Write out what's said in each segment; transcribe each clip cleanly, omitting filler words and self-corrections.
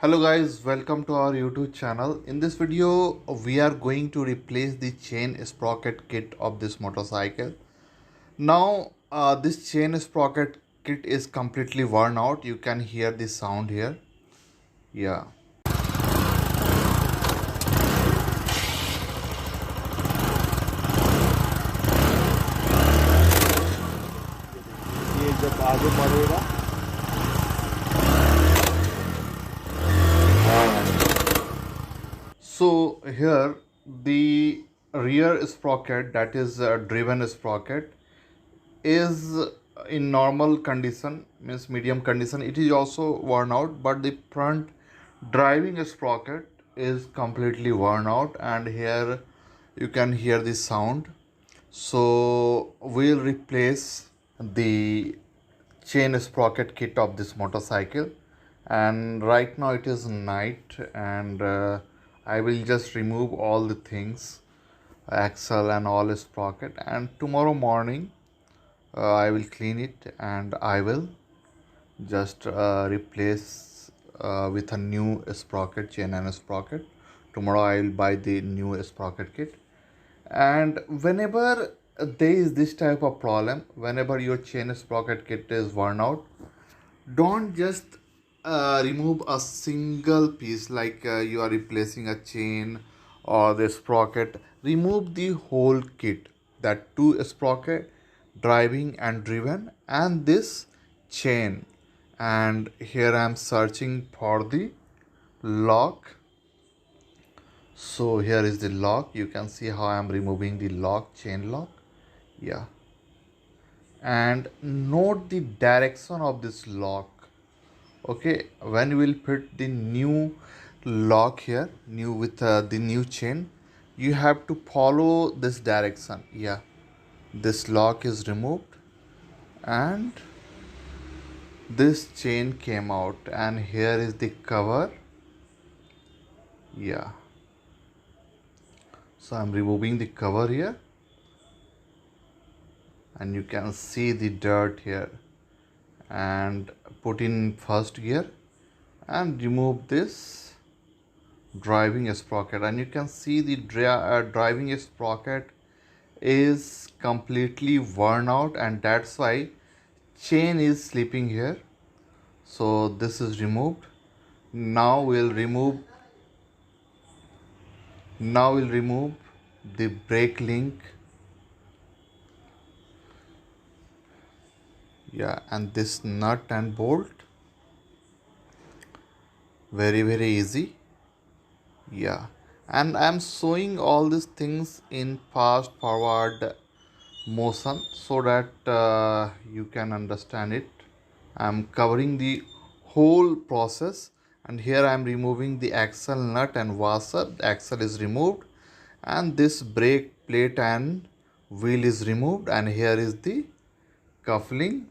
Hello guys, welcome to our YouTube channel. In this video, we are going to replace the chain sprocket kit of this motorcycle. Now, this chain sprocket kit is completely worn out. You can hear the sound here. Yeah. ये जब आगे बढ़ेगा So here the rear sprocket, that is driven sprocket, is in normal condition, means medium condition. It is also worn out, but the front driving sprocket is completely worn out, and here you can hear the sound. So we'll replace the chain sprocket kit of this motorcycle, and right now it is night, and I will just remove all the things, axle and all sprocket, and tomorrow morning I will clean it and I will just replace with a new sprocket, chain and sprocket. Tomorrow I will buy the new sprocket kit. And whenever there is this type of problem, whenever your chain sprocket kit is worn out, don't just remove a single piece, like you are replacing a chain or the sprocket. Remove the whole kit, that two sprocket, driving and driven, and this chain. And here I am searching for the lock. So here is the lock. You can see how I am removing the lock, chain lock. Yeah. And note the direction of this lock. Okay, when you will put the new lock here, new with the new chain, you have to follow this direction. Yeah, this lock is removed and this chain came out, and here is the cover. Yeah, so I'm removing the cover here, and you can see the dirt here, and put in first gear and remove this driving sprocket, and you can see the driving sprocket is completely worn out, and that's why chain is slipping here. So this is removed. Now we'll remove the brake link. Yeah, and this nut and bolt. Very easy. Yeah, and I'm showing all these things in fast forward motion so that you can understand it. I'm covering the whole process, and here I'm removing the axle nut and washer. The axle is removed, and this brake plate and wheel is removed, and here is the coupling,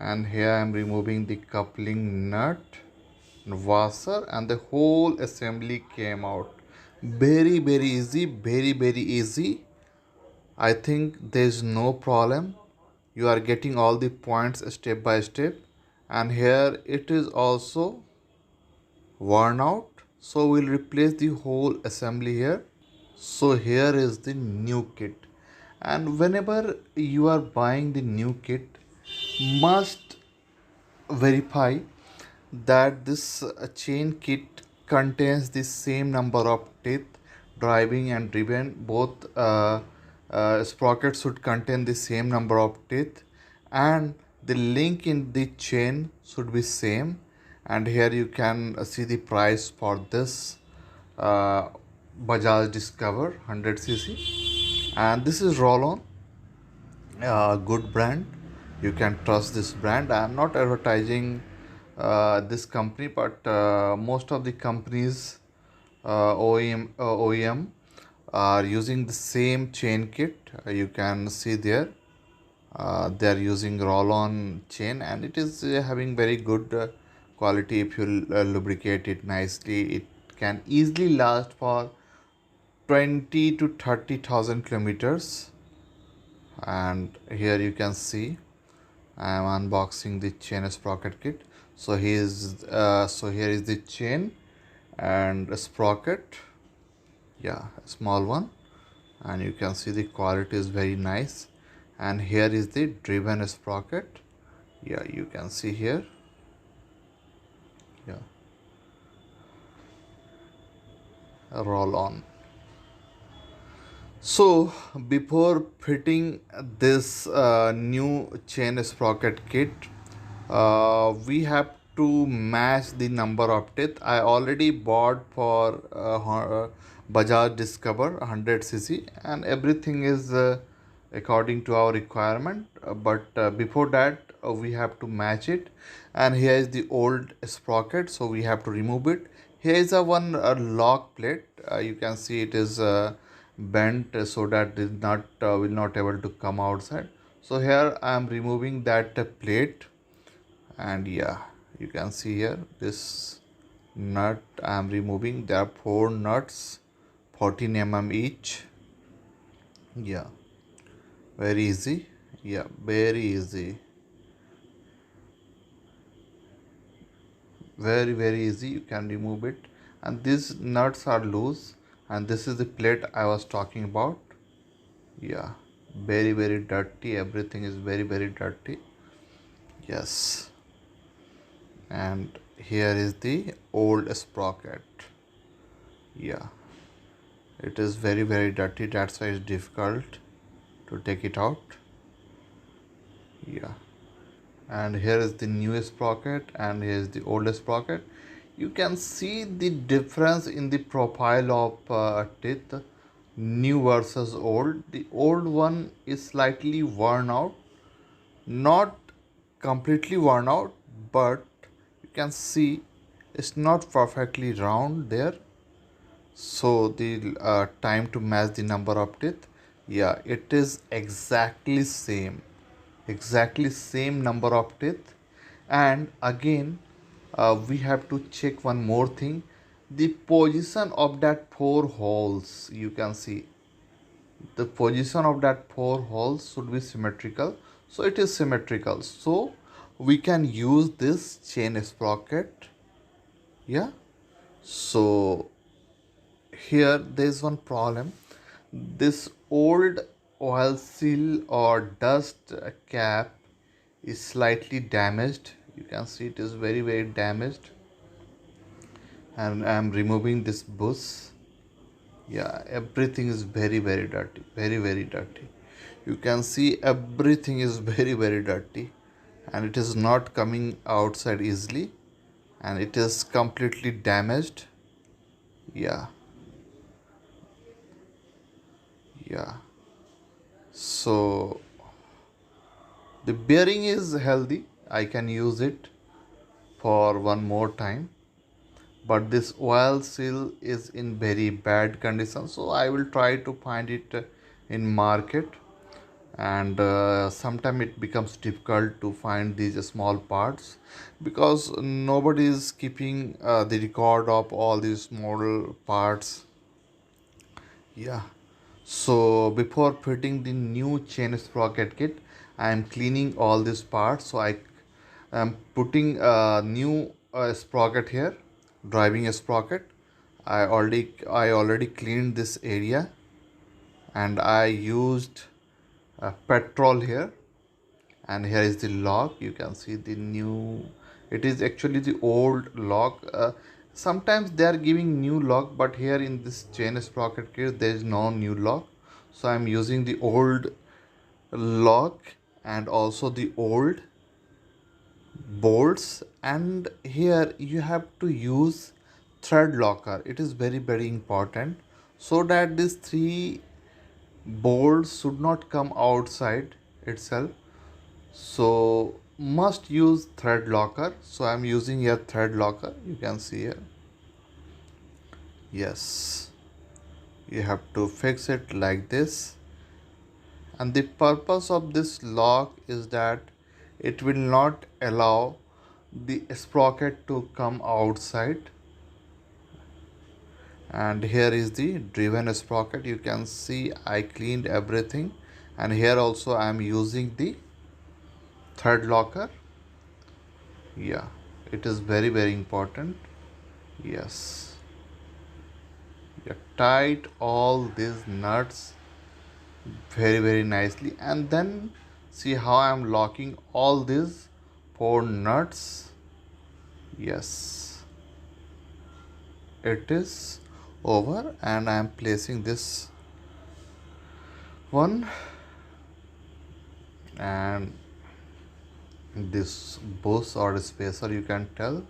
and here I'm removing the coupling nut, washer, and the whole assembly came out. Very easy, very easy. I think there's no problem. You are getting all the points step by step, and here it is also worn out, so we'll replace the whole assembly here. So here is the new kit, and whenever you are buying the new kit, must verify that this chain kit contains the same number of teeth, driving and driven. Both sprockets should contain the same number of teeth, and the link in the chain should be same. And here you can see the price for this uh, Bajaj Discover 100cc, and this is Rollon, good brand. You can trust this brand. I am not advertising this company, but most of the companies, OEM are using the same chain kit. You can see there they are using roll-on chain, and it is having very good quality. If you lubricate it nicely, it can easily last for 20 to 30,000 kilometers. And here you can see I am unboxing the chain sprocket kit. So here is the chain and a sprocket. Yeah, a small one, and you can see the quality is very nice. And here is the driven sprocket. Yeah, you can see here. Yeah, roll on. So before fitting this new chain sprocket kit, we have to match the number of teeth. I already bought for Bajaj Discover 100cc, and everything is according to our requirement. But before that, we have to match it. And here is the old sprocket, so we have to remove it. Here is a one lock plate. You can see it is bent so that it not will not able to come outside. So here I am removing that plate, and yeah, you can see here this nut I am removing. There are 4 nuts, 14 mm each. Yeah, very easy. Yeah, very easy, very easy. You can remove it, and these nuts are loose, and this is the plate I was talking about. Yeah, very dirty. Everything is very dirty. Yes, and here is the old sprocket. Yeah, it is very dirty, that's why it's difficult to take it out. Yeah, and here is the newest sprocket, and here is the oldest sprocket. You can see the difference in the profile of teeth, new versus old. The old one is slightly worn out, not completely worn out, but you can see it's not perfectly round there. So the time to match the number of teeth, yeah, it is exactly same number of teeth. And again, we have to check one more thing, the position of that 4 holes. You can see the position of that 4 holes should be symmetrical, so it is symmetrical, so we can use this chain sprocket. Yeah, so here there is one problem. This old oil seal or dust cap is slightly damaged. You can see it is very damaged, and I am removing this bush. Yeah, everything is very dirty, very dirty. You can see everything is very dirty, and it is not coming outside easily, and it is completely damaged. Yeah, yeah. So the bearing is healthy, I can use it for one more time, but this oil seal is in very bad condition, so I will try to find it in market. And sometimes it becomes difficult to find these small parts, because nobody is keeping the record of all these small parts. Yeah, so before fitting the new chain sprocket kit, I am cleaning all these parts. So I am putting a new sprocket here, driving sprocket. I already cleaned this area, and I used petrol here. And here is the lock. You can see the new, it is actually the old lock. Sometimes they are giving new lock, but here in this chain sprocket kit there is no new lock, so I am using the old lock and also the old bolts. And here you have to use thread locker. It is very important, so that these 3 bolts should not come outside itself, so must use thread locker. So I'm using a thread locker, you can see here. Yes, you have to fix it like this, and the purpose of this lock is that it will not allow the sprocket to come outside. And here is the driven sprocket. You can see I cleaned everything, and here also I am using the thread locker. Yeah, It is very important. Yes, you tight all these nuts very nicely, and then see how I am locking all these four nuts. Yes, it is over, and I am placing this one and this boost or spacer, you can tell.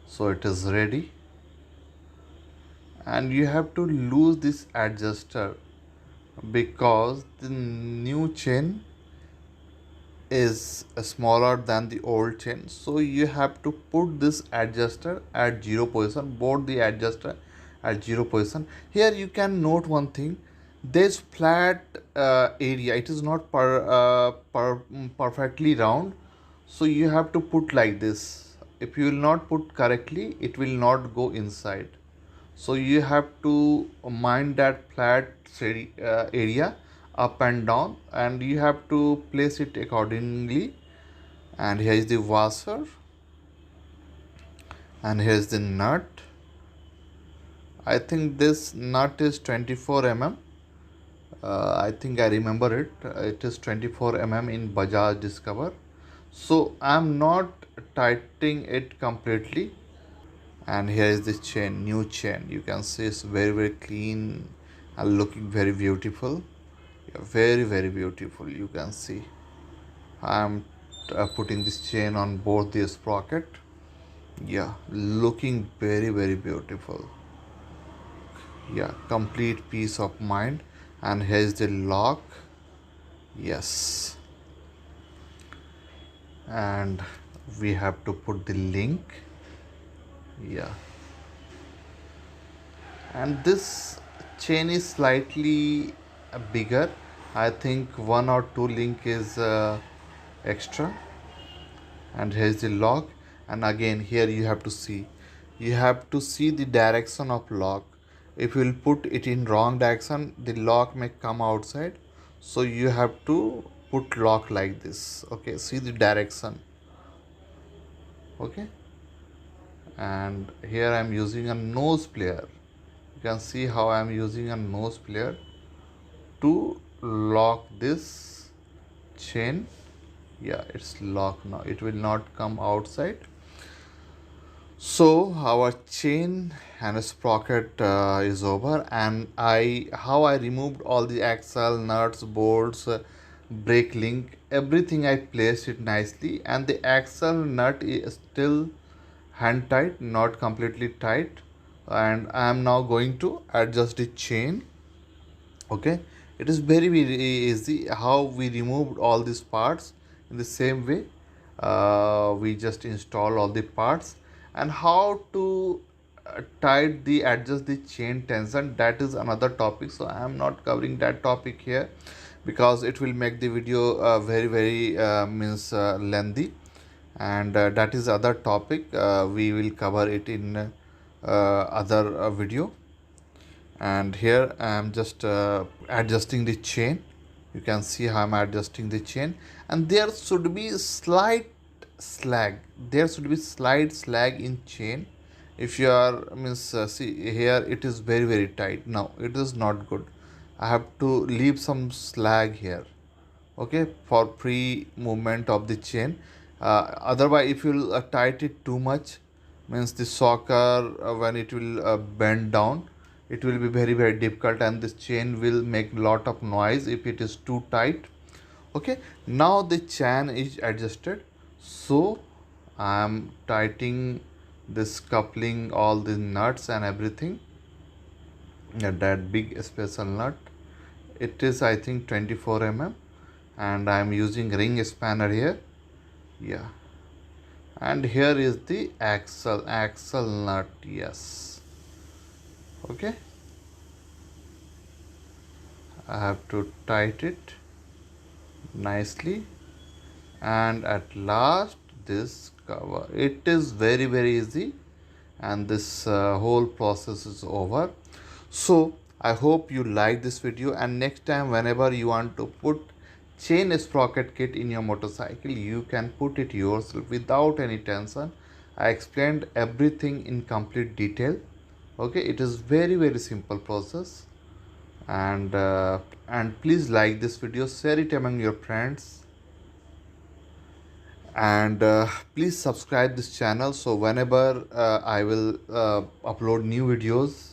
So it is ready, and you have to lose this adjuster because the new chain is smaller than the old chain. So you have to put this adjuster at 0 position, both the adjuster at 0 position. Here you can note one thing, this flat area, it is not perfectly round, so you have to put like this. If you will not put correctly, it will not go inside. So you have to mind that flat area up and down, and you have to place it accordingly. And here is the washer, and here is the nut. I think this nut is 24 mm. I think I remember it. It is 24 mm in Bajaj Discover. So I am not tightening it completely. And here is the chain, new chain. You can see it's very clean and looking very beautiful. Yeah, very beautiful. You can see I am putting this chain on both the sprocket. Yeah, looking very beautiful. Yeah, complete peace of mind. And here's the lock. Yes, and we have to put the link. Yeah, and this chain is slightly bigger. I think one or two link is extra. And here's the lock, and again here you have to see, the direction of lock. If you will put it in wrong direction, the lock may come outside. So you have to put lock like this. Okay, see the direction. Okay, and here I am using a nose player. You can see how I am using a nose player to lock this chain. Yeah, it's locked now, it will not come outside. So our chain and sprocket is over, and I removed all the axle, nuts, bolts, brake link, everything. I placed it nicely, and the axle nut is still hand tight, not completely tight. And I am now going to adjust the chain. Okay, it is very easy how we removed all these parts. In the same way, we just install all the parts. And how to tight the adjust the chain tension, that is another topic. So I am not covering that topic here because it will make the video very lengthy, and that is other topic. We will cover it in other video. And here I am just adjusting the chain. You can see how I am adjusting the chain, and there should be slight slag, slight slag in chain. If you are see here, it is very tight. Now it is not good. I have to leave some slag here, okay, for free movement of the chain. Otherwise, if you tight it too much, means the shocker, when it will bend down, it will be very difficult, and this chain will make lot of noise if it is too tight. Okay, now the chain is adjusted. So I am tightening this coupling, all the nuts and everything. That big special nut, it is I think 24 mm, and I am using ring spanner here. Yeah, and here is the axle nut. Yes, okay, I have to tight it nicely, and at last this cover. It is very easy, and this whole process is over. So I hope you like this video, and next time whenever you want to put chain sprocket kit in your motorcycle, you can put it yourself without any tension. I explained everything in complete detail. Okay, it is very simple process. And please like this video, share it among your friends, and please subscribe this channel, so whenever I will upload new videos,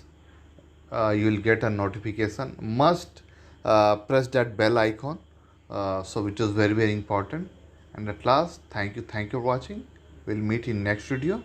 you will get a notification. Must press that bell icon, so which is very important. And at last, thank you for watching. We'll meet in next video.